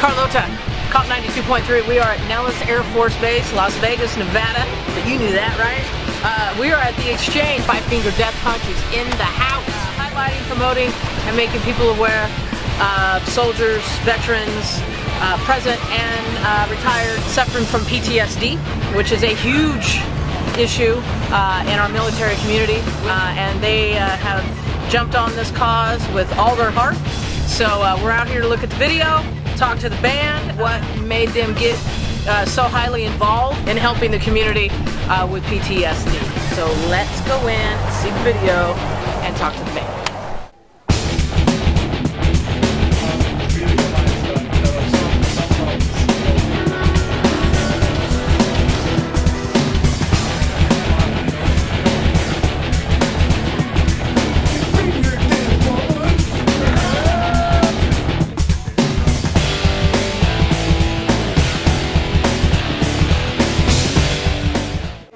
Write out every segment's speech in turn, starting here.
Carlota, KOMP 92.3. We are at Nellis Air Force Base, Las Vegas, Nevada. But you knew that, right? We are at the exchange. 5-finger death punches in the house. Highlighting, promoting, and making people aware. Soldiers, veterans, present and retired, suffering from PTSD, which is a huge issue in our military community. And they have jumped on this cause with all their heart. So we're out here to look at the video, talk to the band, what made them get so highly involved in helping the community with PTSD. So let's go in, see the video, and talk to the band.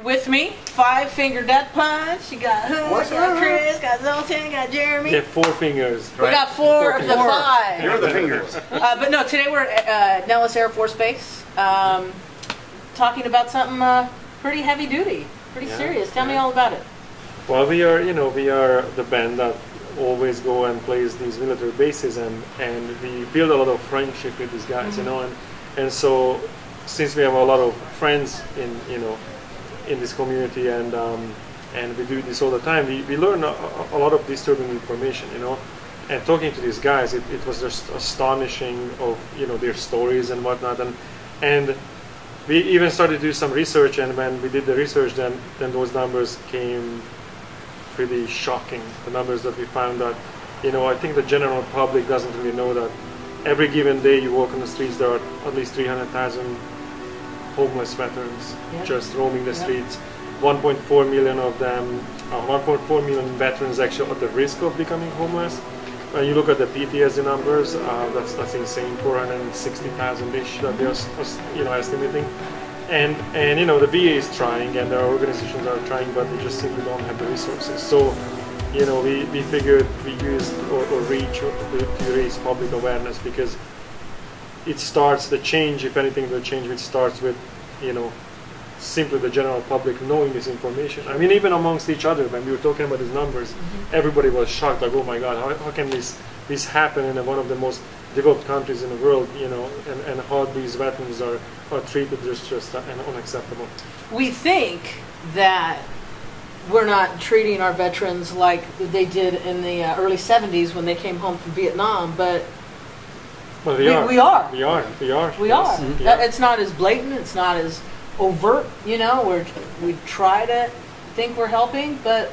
With me, 5-finger death punch. You got Hood, got Chris, got Zoltan, got Jeremy. Yeah, 4 fingers. Right? We got four of the 5. You're the fingers. But no, today we're at Nellis Air Force Base, talking about something pretty heavy duty, pretty serious. Tell me all about it. Well, we are the band that always go and plays these military bases, and we build a lot of friendship with these guys, and so since we have a lot of friends in this community, and we do this all the time, we learn a lot of disturbing information, and talking to these guys, it was just astonishing of their stories and whatnot, and we even started to do some research, and when we did the research, then those numbers came pretty shocking. The numbers that we found that I think the general public doesn't really know that every given day you walk on the streets, there are at least 300,000 homeless veterans just roaming the streets. 1.4 million of them, 1.4 million veterans actually at the risk of becoming homeless. When you look at the PTSD numbers, that's insane. 460,000-ish that they're estimating. And the VA is trying, and there are organizations that are trying, but they just simply don't have the resources. So we figured we used or reach to raise public awareness, because it starts the change. If anything, the change which starts with simply the general public knowing this information. I mean, even amongst each other, when we were talking about these numbers, everybody was shocked, like, oh my God, how can this happen in one of the most developed countries in the world, and how these veterans are treated is just unacceptable. We think that we're not treating our veterans like they did in the early 70s when they came home from Vietnam, but well, we are. We are. It's not as blatant, it's not as overt, we try to think we're helping, but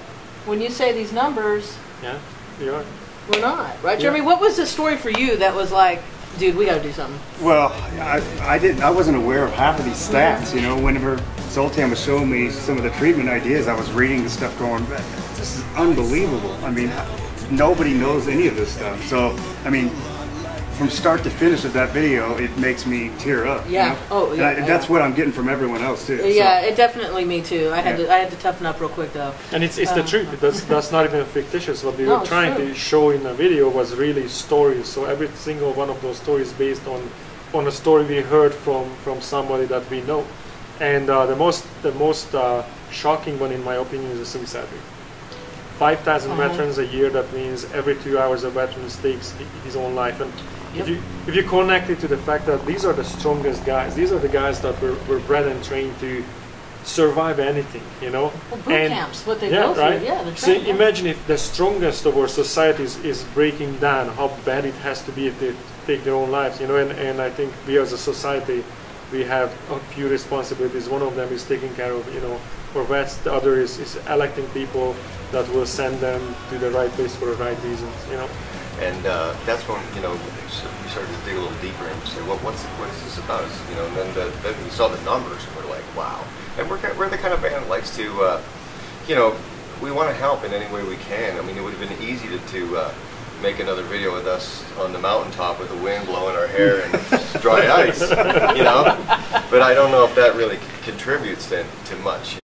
when you say these numbers, we are. We're not, right, Jeremy? What was the story for you that was like, dude, we got to do something? Well, I wasn't aware of half of these stats. Whenever Zoltan was showing me some of the treatment ideas, I was reading the stuff going, this is unbelievable. I mean, nobody knows any of this stuff. So, I mean, from start to finish of that video, it makes me tear up. Yeah. Oh, yeah. And that's what I'm getting from everyone else too. Yeah, it definitely me too. I had to toughen up real quick though. And it's the truth. That's not even fictitious. What we were trying to show in the video was really stories. So every single one of those stories based on a story we heard from somebody that we know. And the most shocking one, in my opinion, is the suicide rate. 5,000 veterans a year. That means every 2 hours a veteran takes his own life. And if you connect it to the fact that these are the strongest guys, these are the guys that were bred and trained to survive anything, Well, boot camps, what they go through, they're trained. So imagine if the strongest of our societies is breaking down, how bad it has to be if they take their own lives, and I think we as a society, we have a few responsibilities. One of them is taking care of, our vets. The other is electing people that will send them to the right place for the right reasons, And that's when we started to dig a little deeper and say, well, what is this about? And then we saw the numbers, and we're like, wow. And we're the kind of band that likes to, we want to help in any way we can. I mean, it would have been easy to make another video with us on the mountaintop with the wind blowing our hair and dry ice, But I don't know if that really contributes to much.